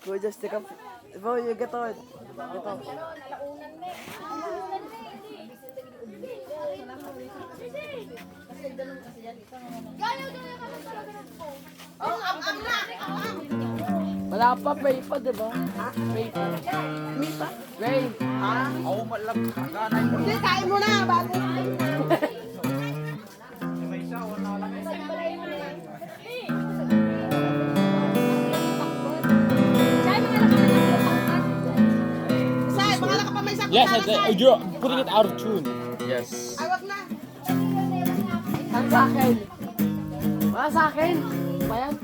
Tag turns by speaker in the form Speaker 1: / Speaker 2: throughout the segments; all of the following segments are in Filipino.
Speaker 1: Go just take up. Bro, you get on. Wala pa, pray pa, di ba? Pray pa. Pray pa? Pray.
Speaker 2: Oo, malam. Ganay mo.
Speaker 3: Hindi, kain mo na bago.
Speaker 2: May isa, wala lang.
Speaker 3: Saan, mga ka pa may sakit.
Speaker 4: Yes, you're putting it out of tune. Yes.
Speaker 3: Ay, wag na.
Speaker 1: Saan sa akin? Wala sa akin. Ba yan?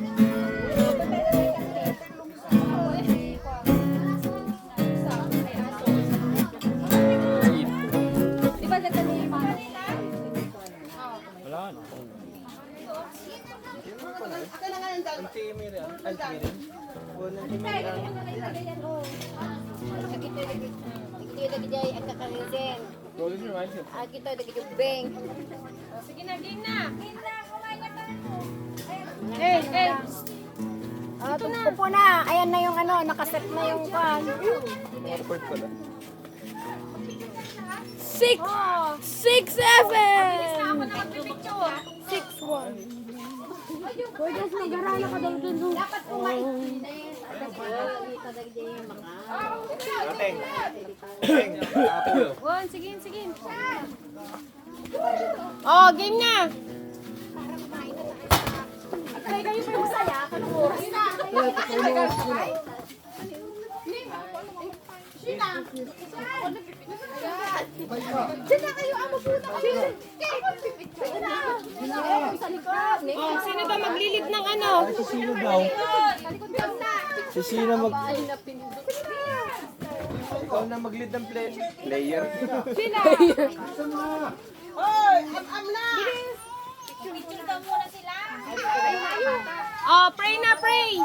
Speaker 4: Wala na.
Speaker 3: Aka na nga ng dal.
Speaker 5: Kita lagi ang kakalitin. Kita lagi jubeng. Sige na, game na. Hey, hey. Tugpo po na. Ayan na yung ano, nakaset na yung pan.
Speaker 4: Airport pala.
Speaker 5: 6, 6, 7. 6, 1. Pwede sa mag-arala ka daw dun. Dapat kumain.
Speaker 2: Ateng. Ateng.
Speaker 5: Gon, sige, sige. Oh, game na. Ay, kayo pa yung masaya. Kanong oras na. Sina kayo amo po na kayo. Oh, sino ba maglilid ng ano?
Speaker 4: Si Sino daw? Si Sino
Speaker 2: Ikaw na mag-lead ng player.
Speaker 5: Sina?
Speaker 3: Hoy, am na.
Speaker 5: Picture daw muna sila. Oh, pray na, pray.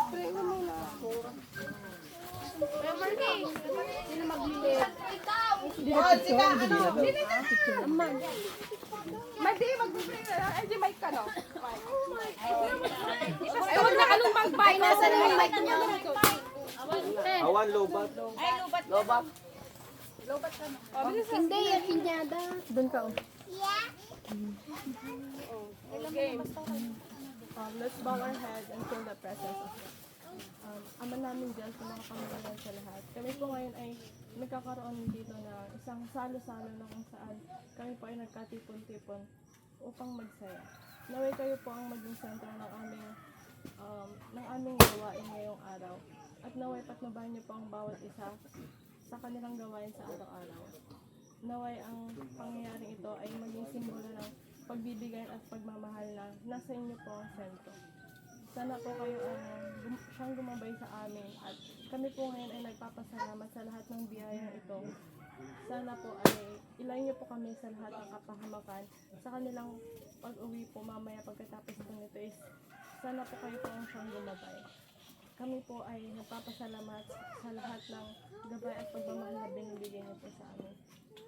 Speaker 5: Sino maglilid?
Speaker 3: Hoy, sika, ano?
Speaker 6: Madi, mag-pray na lang. Ay, di mic ka, no? Ay, huwag na anong mag-mic.
Speaker 5: Nasa na yung mic niyo?
Speaker 2: Awan, lobat.
Speaker 5: Hindi, yan pinyada. Doon ka, oh.
Speaker 6: Okay. Let's bow our head and feel the presence of God. Ama namin Diyos na nakapangalanan sa lahat. Kami po ngayon ay nagkakaroon dito na isang salo-salo na kung saan kami po ay nagkatipon-tipon upang magsaya. Naway kayo po ang maging sentro ng aming gawain ngayong araw. At naway patnubahan niyo po ang bawat isa sa kanilang gawain sa araw-araw. Naway ang pangyayaring ito ay maging simbolo ng pagbibigayan at pagmamahal na nasa inyo po ang sentro. Sana po kayo siyang gumabay sa amin at kami po ngayon ay nagpapasalamat sa lahat ng biyayang ito. Sana po ay ilayo niyo po kami sa lahat ng kapahamakan sa kanilang pag-uwi po mamaya pagkatapos po nito is sana po kayo po ang siyang gumabay. Kami po ay nagpapasalamat sa lahat ng gabay at pagmamahal na binibigay niyo po sa amin.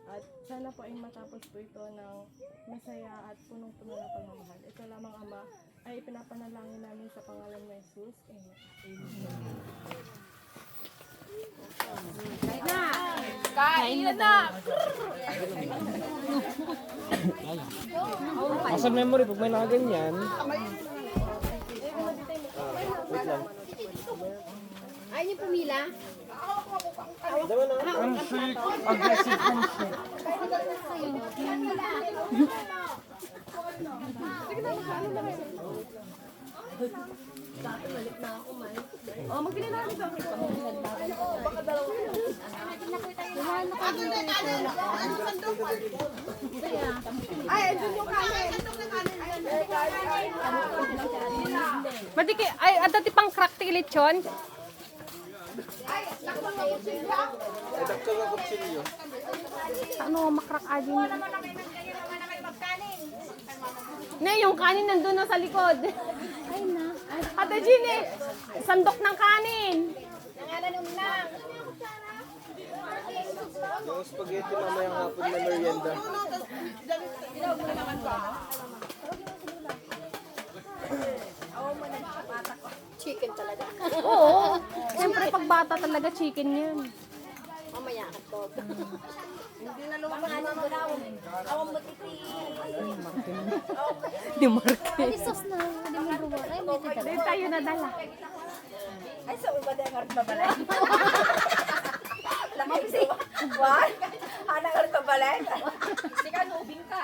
Speaker 6: At sana po ay matapos po ito ng masaya at punong-puno na pagmamahal. Ito lamang Ama ay ipinapanalangin namin sa pangalan ni Jesus. Kain na!
Speaker 4: Muscle memory, pag may nakaganyan.
Speaker 5: Ayaw niyo pumila?
Speaker 4: Aggressive po siya.
Speaker 6: Oh, magbili na rin ako.
Speaker 3: Ay, andun yung kanin.
Speaker 6: Madiki, ay, adati pang crack tilitsyon.
Speaker 3: Ay, nakapang ako siya.
Speaker 2: Ay, dakto ng kutsilyo.
Speaker 6: Ano, makrak adin.
Speaker 5: Na, yung kanin nandun na sa likod. Ay na. Ate Ginny, sandok ng kanin. Nangalanong lang.
Speaker 2: Yung spaghetti mamayang hapon na merienda.
Speaker 5: Chicken talaga. Oo. Siyempre pag bata talaga chicken yan. Mamaya ka to. Hindi na lumaki na awang matiti. Di marke. Ay, sos na. Hindi mo luwa. Ay, may tita. Hindi tayo nadala.
Speaker 3: Ay, sa iba din ang babalay. Lakay si. What? Hanang ang babalay? Hindi ka nubing ka.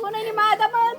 Speaker 5: Kunay ni Madaman.